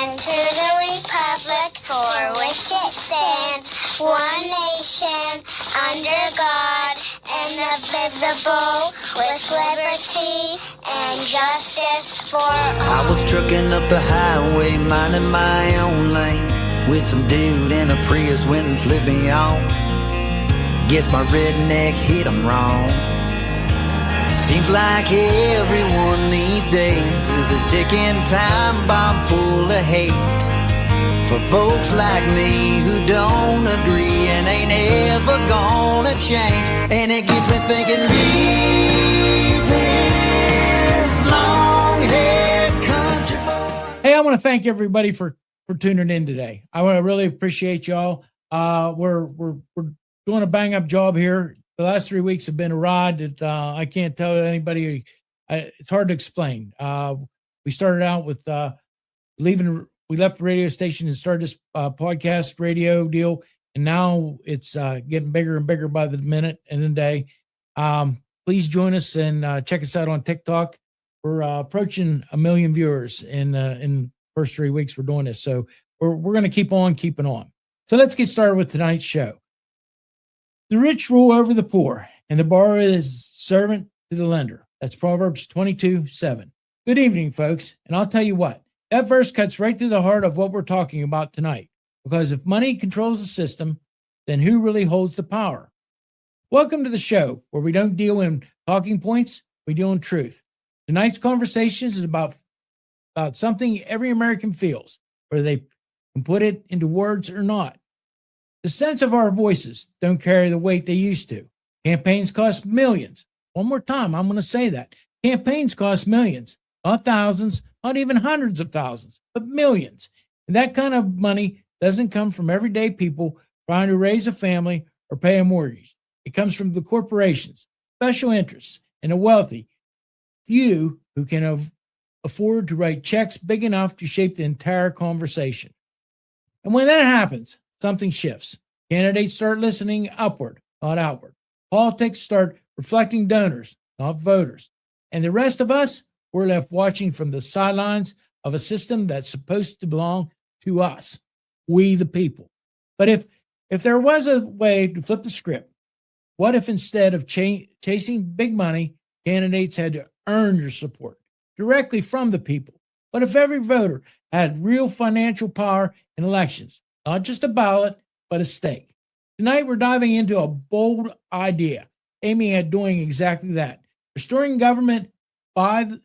and to the republic for which it stands, one nation, under God, indivisible, with liberty and justice for all. I was trucking up the highway, minding my own lane, with some dude in a Prius went and flipped me off. Guess my redneck hit him wrong. Seems like everyone these days is a ticking time bomb full of hate for folks like me who don't agree and ain't ever gonna change. And it gets me thinking, leave this long-haired country boy. Hey, I want to thank everybody for tuning in today. I want to really appreciate y'all. We're doing a bang-up job here. The last 3 weeks have been a ride that I can't tell anybody. It's hard to explain. We started out with we left the radio station and started this podcast radio deal, and now it's getting bigger and bigger by the minute and the day. Please join us and check us out on TikTok. We're approaching 1 million viewers in the first 3 weeks we're doing this, so we're going to keep on keeping on. So let's get started with tonight's show. The rich rule over the poor, and the borrower is servant to the lender. That's Proverbs 22:7. Good evening, folks. And I'll tell you what, that verse cuts right to the heart of what we're talking about tonight. Because if money controls the system, then who really holds the power? Welcome to the show, where we don't deal in talking points, we deal in truth. Tonight's conversation is about something every American feels, whether they can put it into words or not. The sense of our voices don't carry the weight they used to. Campaigns cost millions. One more time, I'm going to say that. Campaigns cost millions, not thousands, not even hundreds of thousands, but millions. And that kind of money doesn't come from everyday people trying to raise a family or pay a mortgage. It comes from the corporations, special interests, and the wealthy, few who can afford to write checks big enough to shape the entire conversation. And when that happens, something shifts. Candidates start listening upward, not outward. Politics start reflecting donors, not voters. And the rest of us, we're left watching from the sidelines of a system that's supposed to belong to us, we the people. But if there was a way to flip the script, what if instead of chasing big money, candidates had to earn your support directly from the people? What if every voter had real financial power in elections? Not just a ballot, but a stake. Tonight, we're diving into a bold idea aiming at doing exactly that. Restoring government by the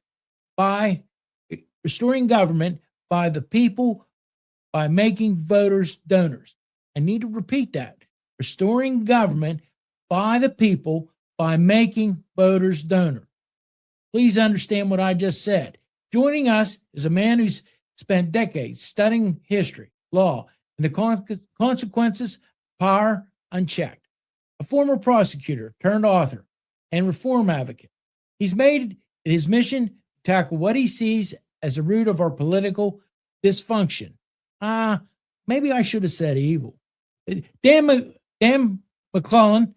people by making voters donors. I need to repeat that. Restoring government by the people by making voters donors. Please understand what I just said. Joining us is a man who's spent decades studying history, law, and the consequences of power unchecked. A former prosecutor turned author and reform advocate. He's made it his mission to tackle what he sees as the root of our political dysfunction. Maybe I should have said evil. Dan McMillan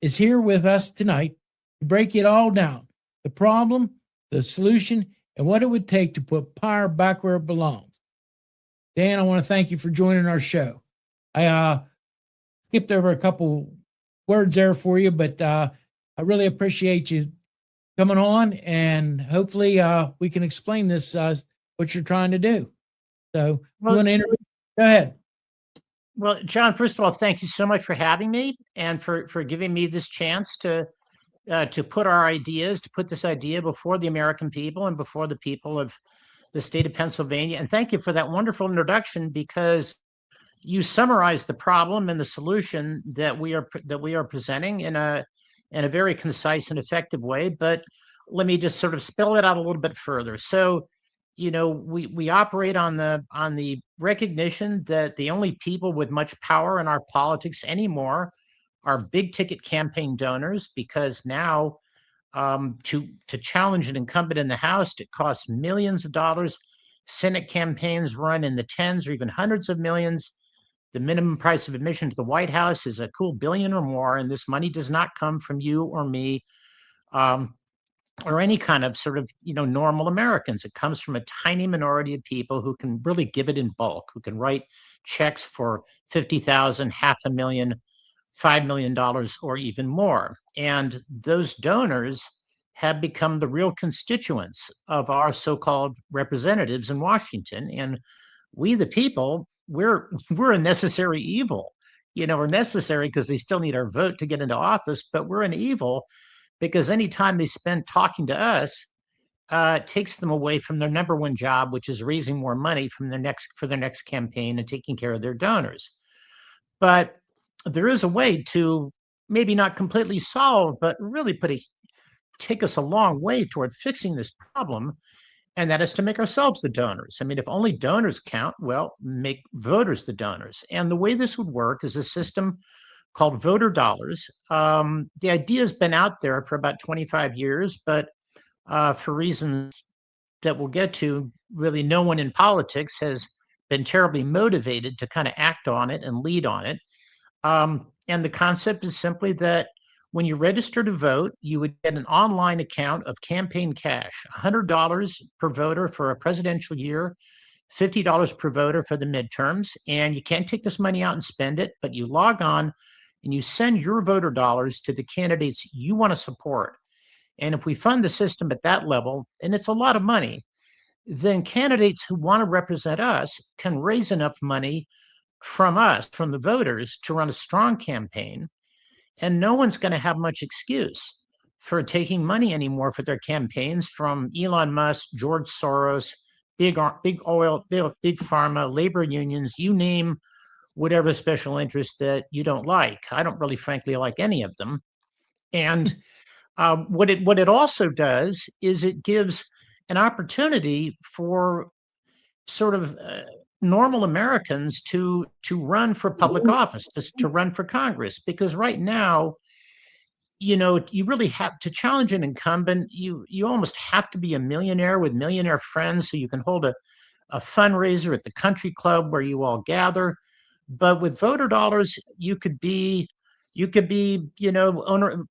is here with us tonight to break it all down. The problem, the solution, and what it would take to put power back where it belongs. Dan, I want to thank you for joining our show. I skipped over a couple words there for you, but I really appreciate you coming on, and hopefully we can explain this, what you're trying to do. So, you want to interview? Go ahead. Well, John, first of all, thank you so much for having me and for giving me this chance to put our ideas, to put this idea before the American people and before the people of the state of Pennsylvania. And thank you for that wonderful introduction, because you summarized the problem and the solution that we are presenting in a very concise and effective way. But let me just sort of spell it out a little bit further. So, we operate on the recognition that the only people with much power in our politics anymore are big ticket campaign donors, because now to challenge an incumbent in the House, it costs millions of dollars. Senate campaigns run in the tens or even hundreds of millions. The minimum price of admission to the White House is a cool $1 billion or more, and this money does not come from you or me. or any kind of sort of, normal Americans. It comes from a tiny minority of people who can really give it in bulk, who can write checks for 50,000, half a million, $5 million, or even more. And those donors have become the real constituents of our so-called representatives in Washington. And we, the people, we're a necessary evil. We're necessary because they still need our vote to get into office, but we're an evil because anytime they spend talking to us, it takes them away from their number one job, which is raising more money for their next campaign and taking care of their donors. But there is a way to maybe not completely solve, but really take us a long way toward fixing this problem, and that is to make ourselves the donors. I mean, if only donors count, well, make voters the donors. And the way this would work is a system called voter dollars. The idea has been out there for about 25 years, but for reasons that we'll get to, really no one in politics has been terribly motivated to kind of act on it and lead on it. And the concept is simply that when you register to vote, you would get an online account of campaign cash, $100 per voter for a presidential year, $50 per voter for the midterms. And you can't take this money out and spend it, but you log on and you send your voter dollars to the candidates you want to support. And if we fund the system at that level, and it's a lot of money, then candidates who want to represent us can raise enough money from us, from the voters, to run a strong campaign. And no one's going to have much excuse for taking money anymore for their campaigns from Elon Musk, George Soros, big oil, big pharma, labor unions, you name whatever special interest that you don't like. I don't really, frankly, like any of them. And what it also does is it gives an opportunity for sort of normal Americans to run for public office, to run for Congress, because right now, you really have to challenge an incumbent. You almost have to be a millionaire with millionaire friends so you can hold a fundraiser at the country club where you all gather. But with voter dollars, you could be, owner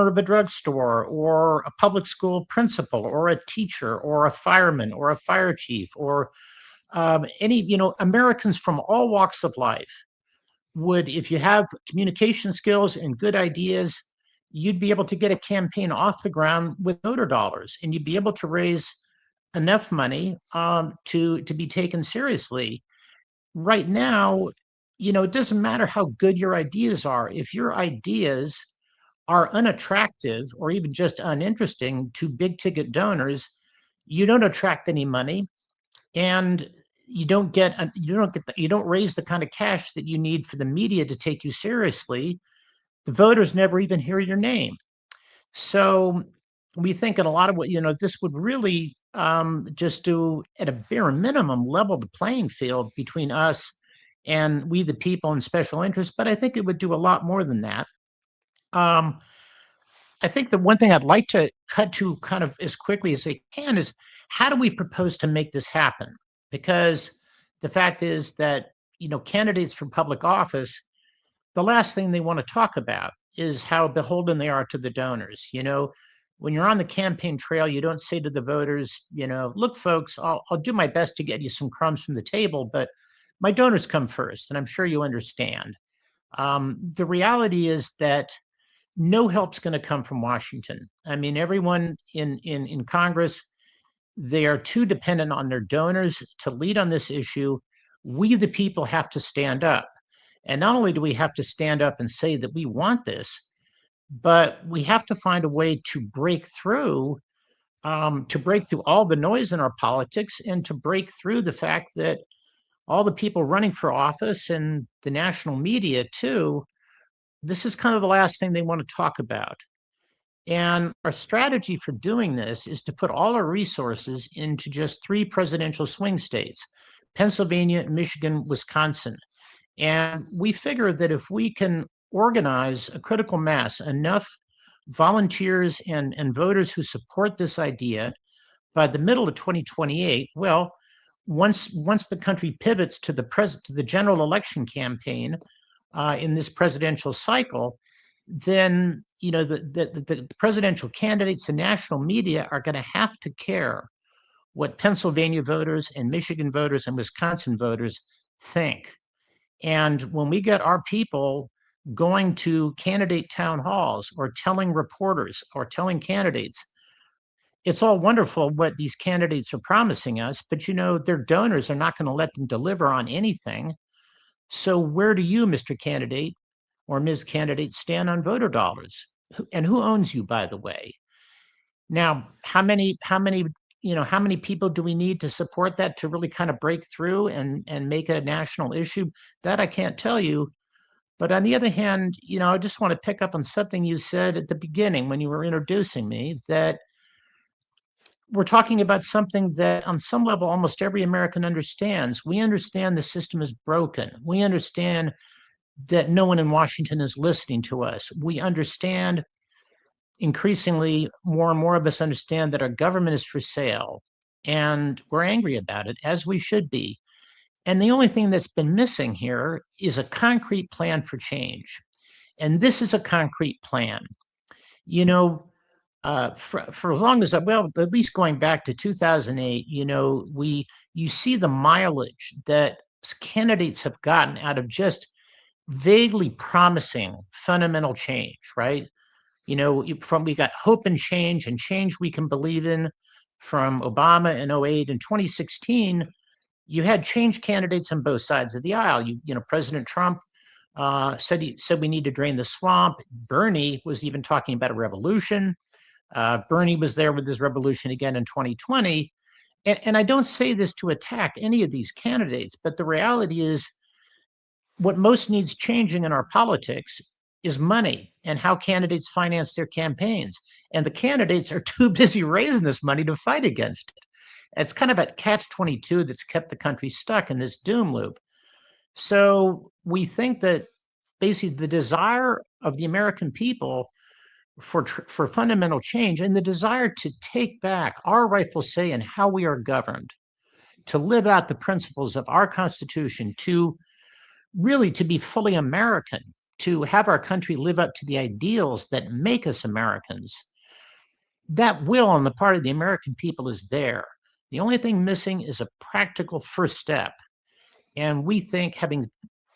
of a drugstore, or a public school principal, or a teacher, or a fireman, or a fire chief, or any, Americans from all walks of life would, if you have communication skills and good ideas, you'd be able to get a campaign off the ground with voter dollars, and you'd be able to raise enough money to be taken seriously. Right now, it doesn't matter how good your ideas are. If your ideas are unattractive or even just uninteresting to big ticket donors, you don't attract any money, and you don't raise the kind of cash that you need for the media to take you seriously. The voters never even hear your name. So we think in a lot of what, this would really just do, at a bare minimum, level the playing field between us and we, the people, and special interests. But I think it would do a lot more than that. I think the one thing I'd like to cut to kind of as quickly as I can is, how do we propose to make this happen? Because the fact is that, candidates for public office, the last thing they want to talk about is how beholden they are to the donors. When you're on the campaign trail, you don't say to the voters, look, folks, I'll do my best to get you some crumbs from the table, but my donors come first, and I'm sure you understand. The reality is that no help's going to come from Washington. I mean, everyone in Congress, they are too dependent on their donors to lead on this issue. We, the people, have to stand up. And not only do we have to stand up and say that we want this, but we have to find a way to break through all the noise in our politics, and to break through the fact that all the people running for office and the national media too, this is kind of the last thing they want to talk about. And our strategy for doing this is to put all our resources into just 3 presidential swing states: Pennsylvania, Michigan, Wisconsin. And we figure that if we can organize a critical mass, enough volunteers and voters who support this idea by the middle of 2028, well, once the country pivots to the general election campaign in this presidential cycle, then the presidential candidates and national media are going to have to care what Pennsylvania voters and Michigan voters and Wisconsin voters think. And when we get our people going to candidate town halls or telling reporters or telling candidates, it's all wonderful what these candidates are promising us, but their donors are not going to let them deliver on anything. So where do you, Mr. Candidate or Ms. Candidate, stand on voter dollars? And who owns you, by the way? Now, how many people do we need to support that to really kind of break through and make it a national issue? That I can't tell you. But on the other hand, I just want to pick up on something you said at the beginning when you were introducing me, that we're talking about something that on some level almost every American understands. We understand the system is broken. We understand that no one in Washington is listening to us. We understand, increasingly, more and more of us understand that our government is for sale, and we're angry about it, as we should be. And the only thing that's been missing here is a concrete plan for change. And this is a concrete plan. For as long as at least going back to 2008, you see the mileage that candidates have gotten out of just vaguely promising fundamental change, right? We got hope and change we can believe in from Obama in 2008 and 2016. You had change candidates on both sides of the aisle. President Trump said we need to drain the swamp. Bernie was even talking about a revolution. Bernie was there with his revolution again in 2020. And I don't say this to attack any of these candidates, but the reality is what most needs changing in our politics is money and how candidates finance their campaigns. And the candidates are too busy raising this money to fight against it. It's kind of a catch-22 that's kept the country stuck in this doom loop. So we think that basically the desire of the American people for fundamental change and the desire to take back our rightful say in how we are governed, to live out the principles of our Constitution, to be fully American, to have our country live up to the ideals that make us Americans, that will on the part of the American people is there. The only thing missing is a practical first step. And we think, having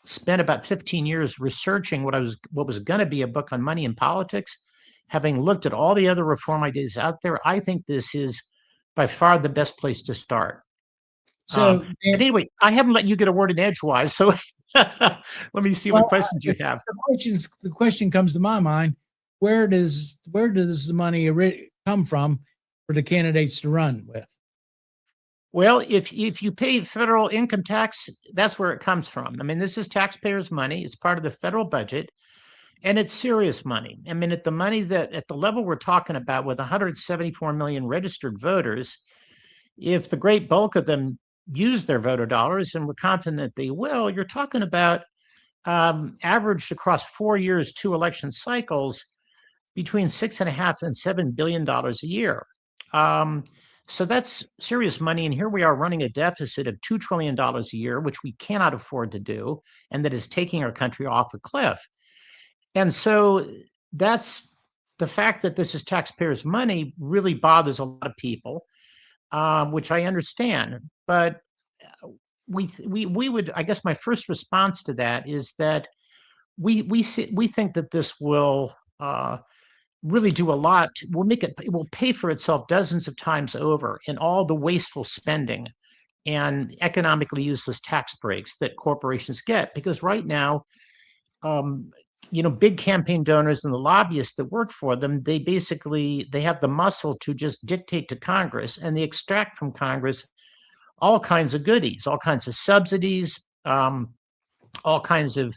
spent about 15 years researching what was going to be a book on money and politics, having looked at all the other reform ideas out there, I think this is by far the best place to start. So, but anyway, I haven't let you get a word in edgewise, so let me see what questions you have. The question comes to my mind: where does the money come from for the candidates to run with? Well, if you pay federal income tax, that's where it comes from. I mean, this is taxpayers' money. It's part of the federal budget, and it's serious money. I mean, at the level we're talking about, with 174 million registered voters, if the great bulk of them use their voter dollars, and we're confident they will, you're talking about averaged across 4 years, 2 election cycles, between $6.5 and $7 billion a year. So that's serious money. And here we are running a deficit of $2 trillion a year, which we cannot afford to do, and that is taking our country off a cliff. And so that's the fact that this is taxpayers' money really bothers a lot of people, which I understand. But we would, I guess my first response to that is that we think that this will really do a lot. It will pay for itself dozens of times over in all the wasteful spending and economically useless tax breaks that corporations get. Because right now, big campaign donors and the lobbyists that work for them, they have the muscle to just dictate to Congress, and they extract from Congress all kinds of goodies, all kinds of subsidies, all kinds of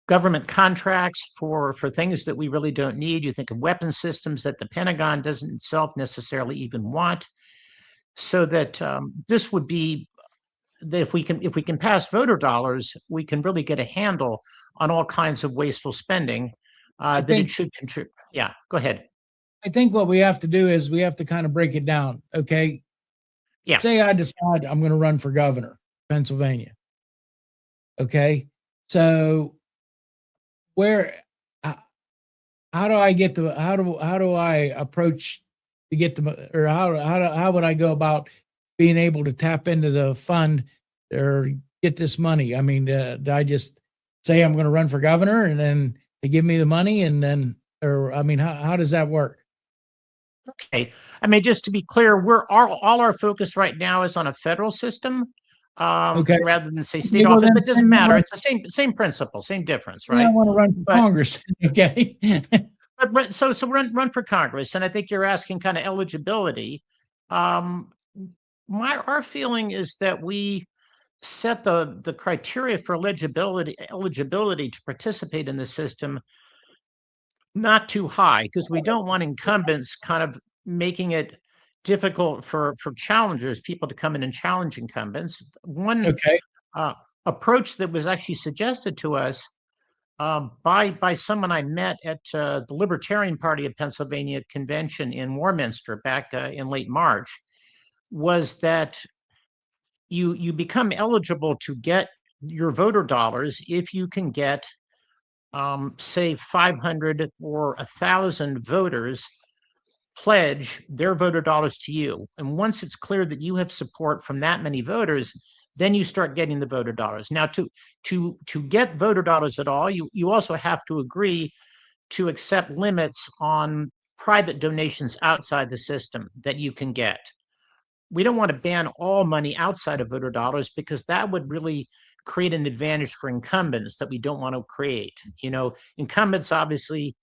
government contracts for things that we really don't need. You think of weapon systems that the Pentagon doesn't itself necessarily even want. So that this would be, that if we can pass voter dollars, we can really get a handle on all kinds of wasteful spending it should contribute. Yeah, go ahead. I think what we have to do is we have to kind of break it down. Okay. Yeah. Say I decide I'm going to run for governor, Pennsylvania. Okay. So how do I get the how do I approach to get the or how would I go about being able to tap into the fund or get this money? I mean, do I just say I'm going to run for governor and then they give me the money and then, or I mean, how does that work? Okay. I mean, just to be clear, we're all our focus right now is on a federal system, Okay. rather than say Okay, state well office, then, but it doesn't matter. It's the same principle, same difference, I right? want to run for But Congress. Okay. so run for Congress, and I think you're asking kind of eligibility. Um, our feeling is that we set the criteria for eligibility to participate in the system not too high, because we don't want incumbents kind of making it difficult for challengers, people to come in and challenge incumbents. One Okay. uh, approach that was actually suggested to us by someone I met at the Libertarian Party of Pennsylvania convention in Warminster back in late March was that you become eligible to get your voter dollars if you can get say 500 or 1,000 voters pledge their voter dollars to you. And once it's clear that you have support from that many voters, then you start getting the voter dollars. Now, to get voter dollars at all, you also have to agree to accept limits on private donations outside the system that you can get. We don't want to ban all money outside of voter dollars because that would really create an advantage for incumbents that we don't want to create. You know, incumbents obviously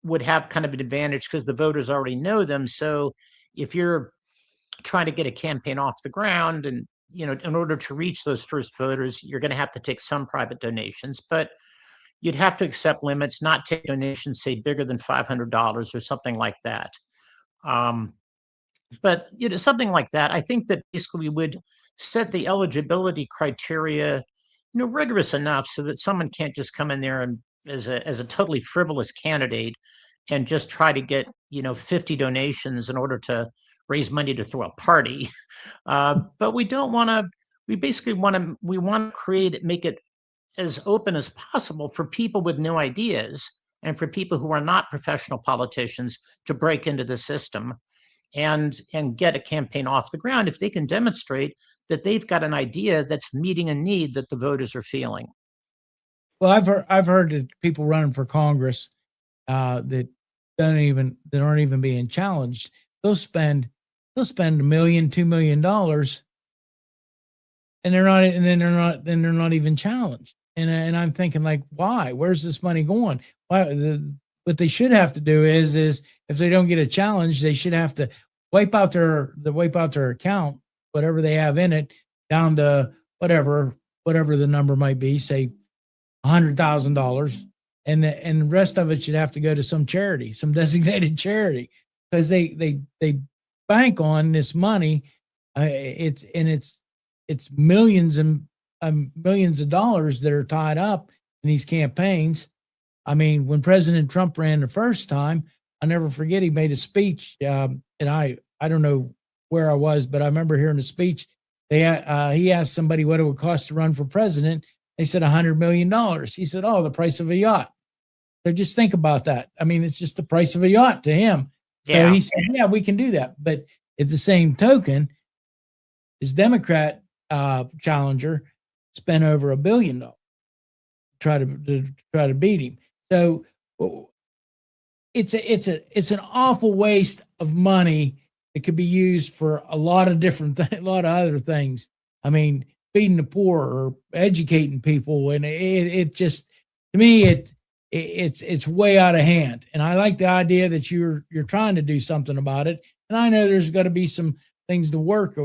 would have kind of an advantage because the voters already know them. So if you're trying to get a campaign off the ground and, you know, in order to reach those first voters, you're going to have to take some private donations, but you'd have to accept limits, not take donations, say bigger than $500 or something like that. But you know, something like that. I think that basically we would set the eligibility criteria, you know, rigorous enough so that someone can't just come in there and as a totally frivolous candidate and just try to get, you know, 50 donations in order to raise money to throw a party. But we don't want to. We basically want to create it, make it as open as possible for people with new ideas and for people who are not professional politicians to break into the system and get a campaign off the ground if they can demonstrate that they've got an idea that's meeting a need that the voters are feeling. Well, I've heard that people running for Congress that that aren't even being challenged. They'll spend $1 million, $2 million, and then they're not even challenged. And I'm thinking like, why? Where's this money going? What they should have to do is if they don't get a challenge, they should have to wipe out their account, whatever they have in it, down to whatever the number might be, say $100,000, and the rest of it should have to go to some charity, some designated charity, because they bank on this money. It's millions and millions of dollars that are tied up in these campaigns. I mean, when President Trump ran the first time, I'll never forget, he made a speech, and I don't know where I was, but I remember hearing the speech. He asked somebody what it would cost to run for president. They said $100 million. He said, "Oh, the price of a yacht." So just think about that. I mean, it's just the price of a yacht to him. Yeah. So he said, "Yeah, we can do that." But at the same token, his Democrat challenger spent over $1 billion to try to beat him. So it's an awful waste of money that could be used for a lot of a lot of other things. I mean, feeding the poor or educating people, and it just, to me, it's way out of hand. And I like the idea that you're trying to do something about it. And I know there's got to be some things to work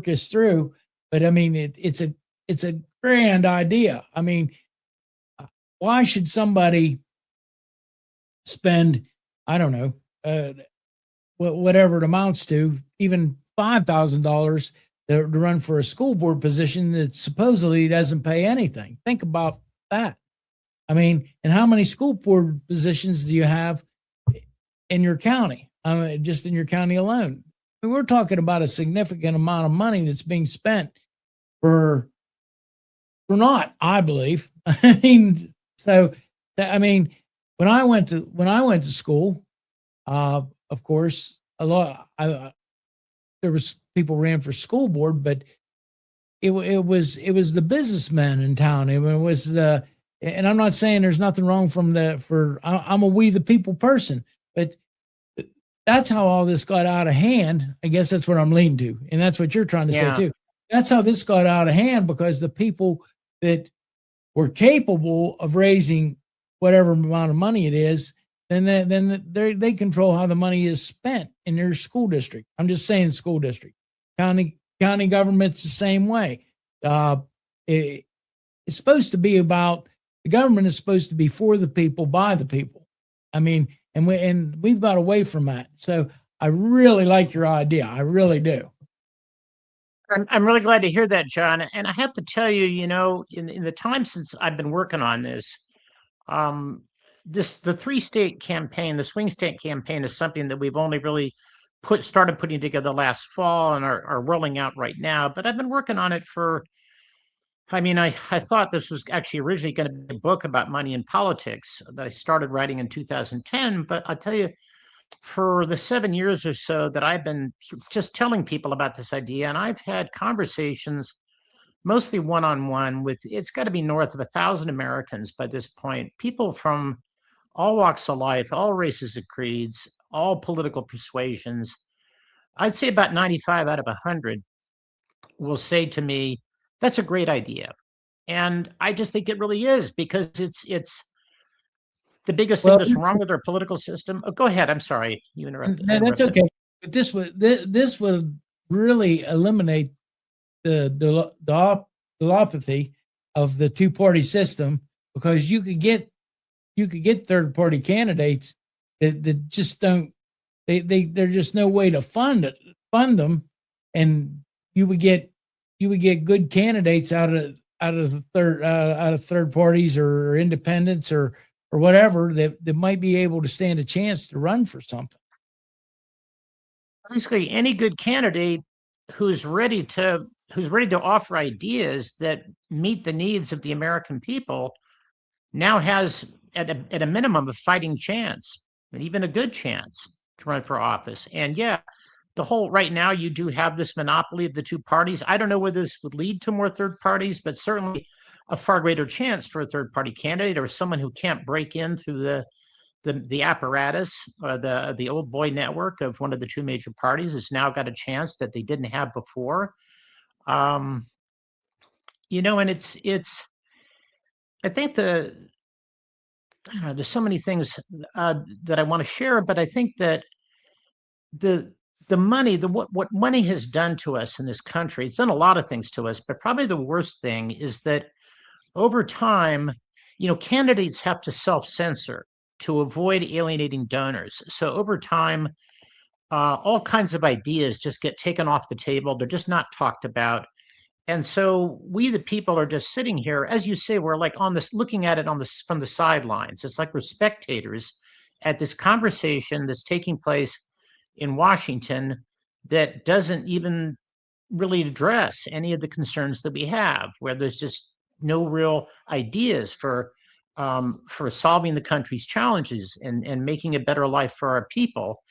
this through, but I mean, it's a grand idea. I mean, why should somebody spend, I don't know, whatever it amounts to, even $5,000 to run for a school board position that supposedly doesn't pay anything? Think about that. I mean, and how many school board positions do you have in your county? Just in your county alone. I mean, we're talking about a significant amount of money that's being spent for not, I believe. I mean, when I went to school, of course, there was people ran for school board, but it was the businessmen in town. It was the, and I'm not saying there's nothing wrong I'm a we the people person, but that's how all this got out of hand. I guess that's what I'm leaning to, and that's what you're trying to say too. That's how this got out of hand, because the people that were capable of raising whatever amount of money it is, then they control how the money is spent in their school district. I'm just saying school district. County government's the same way. It's supposed to be about, the government is supposed to be for the people, by the people. I mean, and we've got away from that. So I really like your idea. I really do. I'm really glad to hear that, Jon. And I have to tell you, in the time since I've been working on this, the 3-state campaign, the swing state campaign, is something that we've only really started putting together last fall and are rolling out right now. But I've been working on it I thought this was actually originally going to be a book about money in politics that I started writing in 2010. But I'll tell you, for the 7 years or so that I've been just telling people about this idea, and I've had conversations mostly one-on-one with, it's got to be north of 1,000 Americans by this point, people from all walks of life, all races and creeds, all political persuasions. I'd say about 95 out of 100 will say to me, that's a great idea. And I just think it really is, because it's the biggest thing that's wrong with our political system. Oh, go ahead. I'm sorry. You interrupted. No, that's okay. But this would really eliminate the duopathy of the two-party system, because you could get third-party candidates that just don't, there's just no way to fund them, and you would get good candidates out of third parties or independents or whatever that might be able to stand a chance to run for something. Basically, any good candidate who's ready to offer ideas that meet the needs of the American people now has, at a minimum, a fighting chance, and even a good chance to run for office. And right now you do have this monopoly of the two parties. I don't know whether this would lead to more third parties, but certainly a far greater chance for a third party candidate or someone who can't break in through the apparatus, the old boy network of one of the two major parties, has now got a chance that they didn't have before. And it's I think there's so many things that I want to share, but I think that the money, what money has done to us in this country, it's done a lot of things to us, but probably the worst thing is that over time, candidates have to self-censor to avoid alienating donors. So over time, all kinds of ideas just get taken off the table. They're just not talked about. And so we, the people, are just sitting here, as you say, we're like on this, looking at it from the sidelines. It's like we're spectators at this conversation that's taking place in Washington that doesn't even really address any of the concerns that we have, where there's just no real ideas for solving the country's challenges and making a better life for our people.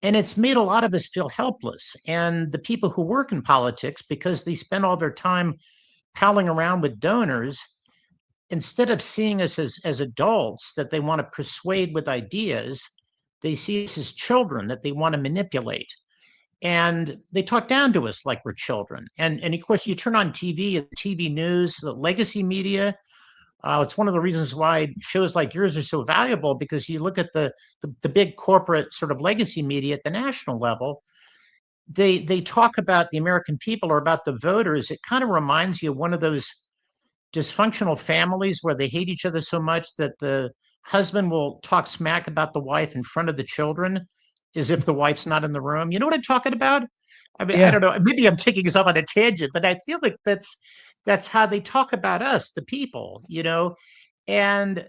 And it's made a lot of us feel helpless. And the people who work in politics, because they spend all their time palling around with donors, instead of seeing us as adults that they want to persuade with ideas, they see us as children that they want to manipulate. And they talk down to us like we're children. And of course, you turn on TV, the TV news, the legacy media. It's one of the reasons why shows like yours are so valuable, because you look at the big corporate sort of legacy media at the national level. They talk about the American people or about the voters. It kind of reminds you of one of those dysfunctional families where they hate each other so much that the husband will talk smack about the wife in front of the children as if the wife's not in the room. You know what I'm talking about? I mean, yeah. I don't know. Maybe I'm taking us off on a tangent, but I feel like that's how they talk about us, the people, and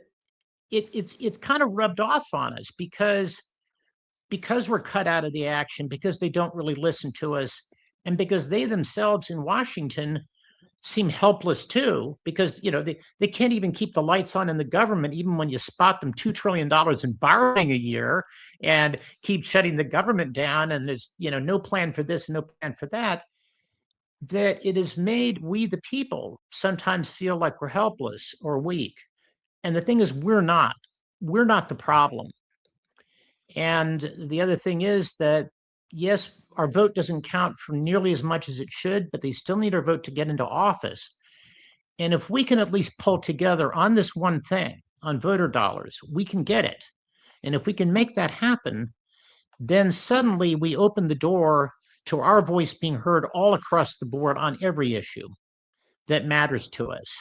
it's kind of rubbed off on us because we're cut out of the action, because they don't really listen to us, and because they themselves in Washington seem helpless too, because they can't even keep the lights on in the government, even when you spot them $2 trillion in borrowing a year and keep shutting the government down, and there's no plan for this, no plan for that. That it has made we the people sometimes feel like we're helpless or weak. And the thing is, we're not. We're not the problem. And the other thing is that, yes, our vote doesn't count for nearly as much as it should, but they still need our vote to get into office. And if we can at least pull together on this one thing, on voter dollars, we can get it. And if we can make that happen, then suddenly we open the door to our voice being heard all across the board on every issue that matters to us.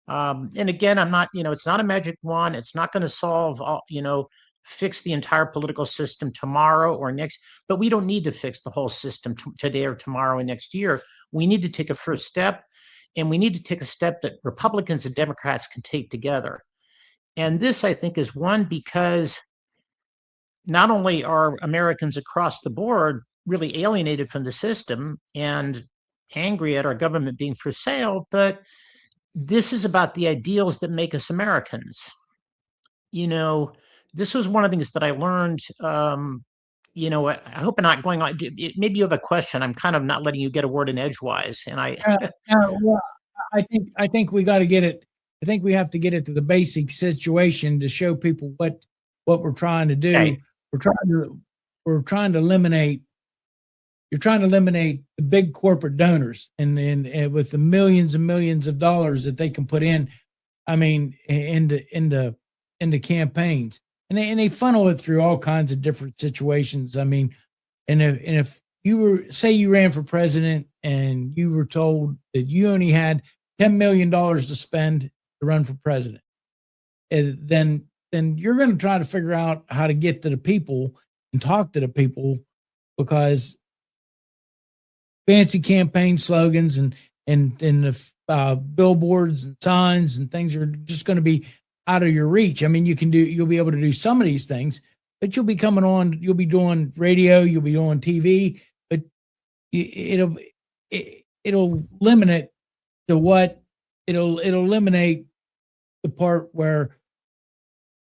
And again, I'm not, it's not a magic wand. It's not going to solve all, fix the entire political system tomorrow or next, but we don't need to fix the whole system today or tomorrow and next year. We need to take a first step, and we need to take a step that Republicans and Democrats can take together. And this, I think, is one, because not only are Americans across the board really alienated from the system and angry at our government being for sale, but this is about the ideals that make us Americans. This was one of the things that I learned. I hope I'm not going on. Maybe you have a question. I'm kind of not letting you get a word in edgewise. And well, I think we got to get it. I think we have to get it to the basic situation to show people what we're trying to do. Okay. We're trying to eliminate. You're trying to eliminate the big corporate donors and with the millions and millions of dollars that they can put in. I mean, into campaigns, and they funnel it through all kinds of different situations. I mean, and if you ran for president and you were told that you only had $10 million to spend to run for president, then you're going to try to figure out how to get to the people and talk to the people, because fancy campaign slogans and the billboards and signs and things are just going to be out of your reach. I mean, you'll be able to do some of these things, but you'll be doing radio, you'll be doing TV, but it'll limit it to what it'll eliminate the part where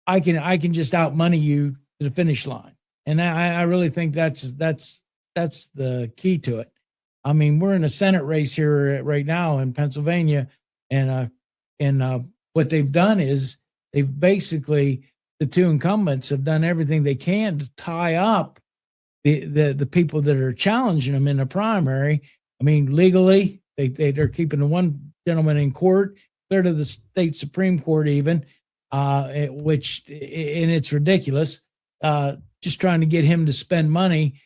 I can just out money you to the finish line. And I really think that's the key to it. I mean, we're in a Senate race here right now in Pennsylvania, and what they've done is they've basically, the two incumbents have done everything they can to tie up the people that are challenging them in the primary. I mean, legally, they're keeping the one gentleman in court, clear to the state Supreme Court even, which, and it's ridiculous, just trying to get him to spend money,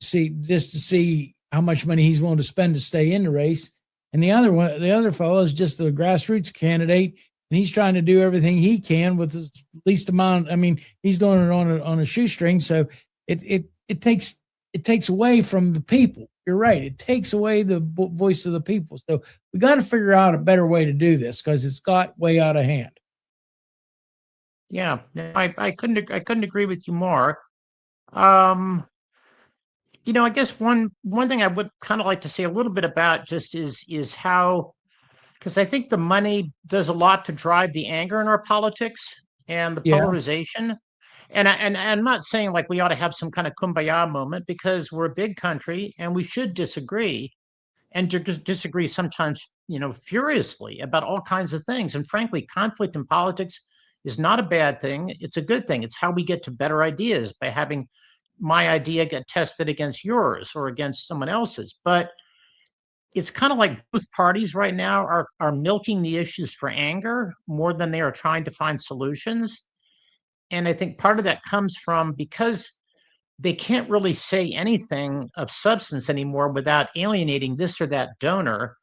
to see how much money he's willing to spend to stay in the race. And the other fellow is just a grassroots candidate, and he's trying to do everything he can with the least amount. I mean, he's doing it on a shoestring. So it takes away from the people. You're right. It takes away the voice of the people. So we got to figure out a better way to do this, because it's got way out of hand. Yeah, I couldn't agree with you more. I guess one thing I would kind of like to say a little bit about just is how, because I think the money does a lot to drive the anger in our politics and the polarization. And I'm not saying like we ought to have some kind of kumbaya moment, because we're a big country and we should disagree, and just disagree sometimes, furiously about all kinds of things. And frankly, conflict in politics is not a bad thing. It's a good thing. It's how we get to better ideas, by having my idea get tested against yours or against someone else's. But it's kind of like both parties right now are milking the issues for anger more than they are trying to find solutions. And I think part of that comes from, because they can't really say anything of substance anymore without alienating this or that donor.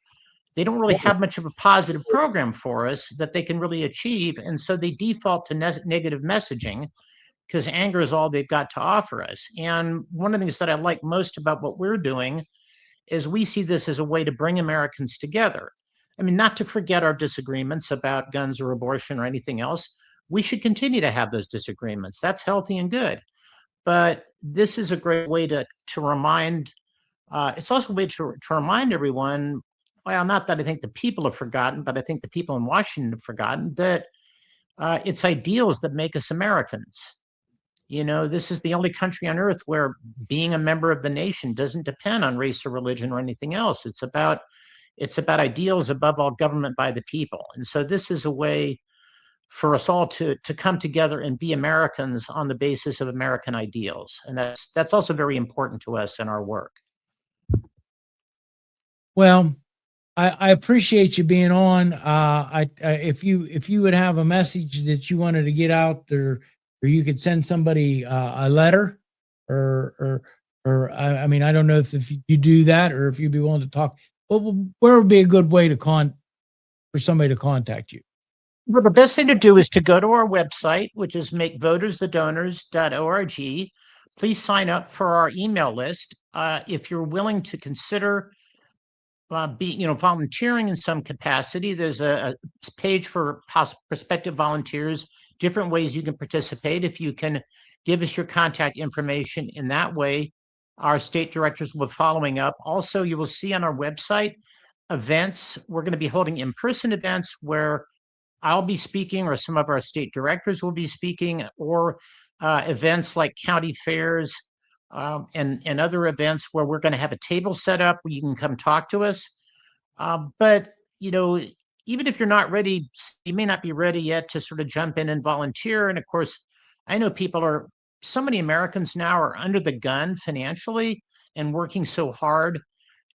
They don't really have much of a positive program for us that they can really achieve. And so they default to negative messaging, because anger is all they've got to offer us. And one of the things that I like most about what we're doing is we see this as a way to bring Americans together. I mean, not to forget our disagreements about guns or abortion or anything else. We should continue to have those disagreements. That's healthy and good. But this is a great way to remind, it's also a way to remind everyone well, not that I think the people have forgotten, but I think the people in Washington have forgotten that it's ideals that make us Americans. This is the only country on earth where being a member of the nation doesn't depend on race or religion or anything else. It's about ideals, above all, government by the people. And so this is a way for us all to come together and be Americans on the basis of American ideals. And that's also very important to us in our work. Well, I appreciate you being on. If you would have a message that you wanted to get out there, or you could send somebody a letter, or I mean, I don't know if you do that, or if you'd be willing to talk. Where would be a good way for somebody to contact you? Well, the best thing to do is to go to our website, which is makevotersthedonors.org. Please sign up for our email list. If you're willing to consider volunteering in some capacity, there's a page for prospective volunteers, different ways you can participate. If you can give us your contact information in that way, our state directors will be following up. Also, you will see on our website events. We're going to be holding in-person events where I'll be speaking, or some of our state directors will be speaking, or events like county fairs and other events where we're going to have a table set up where you can come talk to us. But, even if you're not ready, you may not be ready yet to sort of jump in and volunteer. And of course, I know so many Americans now are under the gun financially and working so hard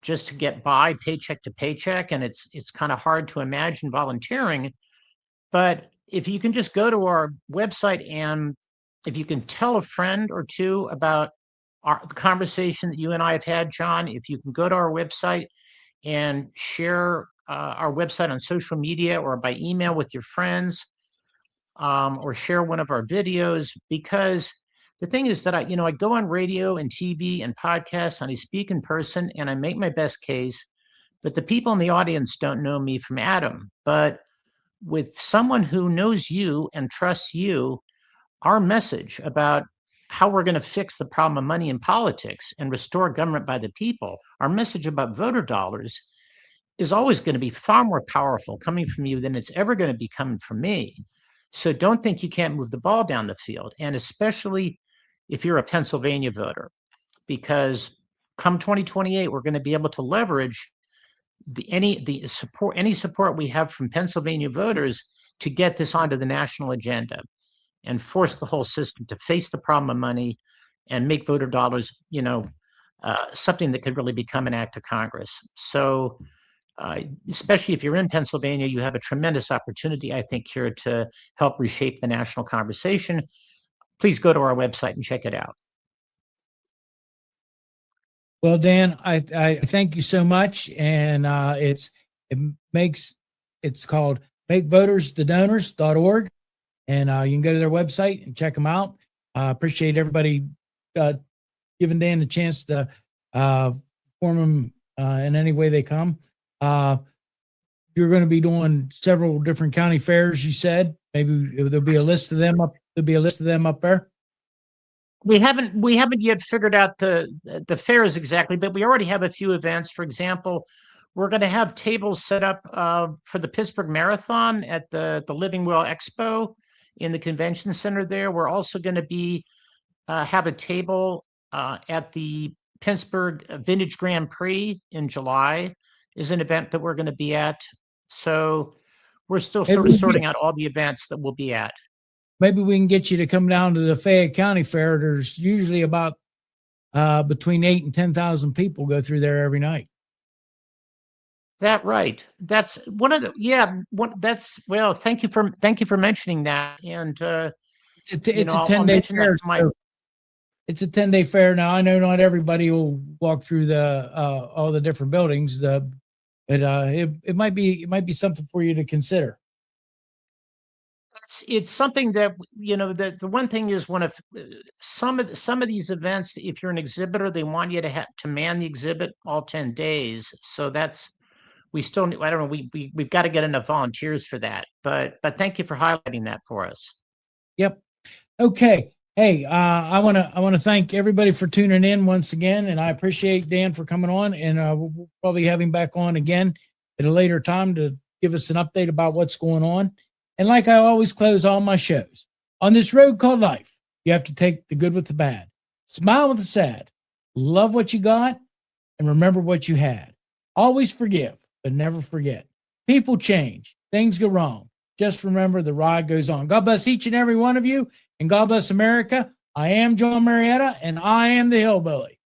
just to get by paycheck to paycheck. And it's kind of hard to imagine volunteering. But if you can just go to our website, and if you can tell a friend or two about the conversation that you and I have had, Jon, if you can go to our website and share our website on social media or by email with your friends, or share one of our videos, because the thing is that I go on radio and TV and podcasts, and I speak in person and I make my best case, but the people in the audience don't know me from Adam. But with someone who knows you and trusts you, our message about how we're going to fix the problem of money in politics and restore government by the people, our message about voter dollars, is always going to be far more powerful coming from you than it's ever going to be coming from me. So don't think you can't move the ball down the field, and especially if you're a Pennsylvania voter, because come 2028, we're going to be able to leverage any support we have from Pennsylvania voters to get this onto the national agenda and force the whole system to face the problem of money and make voter dollars, something that could really become an act of Congress. So especially if you're in Pennsylvania, you have a tremendous opportunity, I think, here to help reshape the national conversation. Please go to our website and check it out. Well, Dan, I thank you so much. And it's called makevotersthedonors.org. And you can go to their website and check them out. I appreciate everybody giving Dan the chance to form them in any way they come. You're going to be doing several different county fairs, you said. Maybe there'll be a list of them up. There'll be a list of them up there. We haven't yet figured out the fairs exactly, but we already have a few events. For example, we're going to have tables set up for the Pittsburgh Marathon at the Living Well Expo in the convention center there. We're also going to have a table at the Pittsburgh Vintage Grand Prix in July, is an event that we're going to be at. So we're still sort of sorting out all the events that we'll be at. Maybe we can get you to come down to the Fayette County Fair. There's usually about between 8,000 and 10,000 people go through there every night. That right. That's one of the thank you for mentioning that. And it's a 10-day fair. It's a 10-day fair. Now I know not everybody will walk through all the different buildings, but it might be something for you to consider. It's something that the one thing is, when some of these events, if you're an exhibitor, they want you to man the exhibit all 10 days. So we still, I don't know, we've got to get enough volunteers for that. But thank you for highlighting that for us. Yep. Okay. Hey, I want to thank everybody for tuning in once again, and I appreciate Dan for coming on, and we'll probably have him back on again at a later time to give us an update about what's going on. And like I always close all my shows, on this road called life, you have to take the good with the bad, smile with the sad, love what you got, and remember what you had. Always forgive, but never forget. People change. Things go wrong. Just remember the ride goes on. God bless each and every one of you, and God bless America. I am Jon Marietta, and I am the Hillbilly.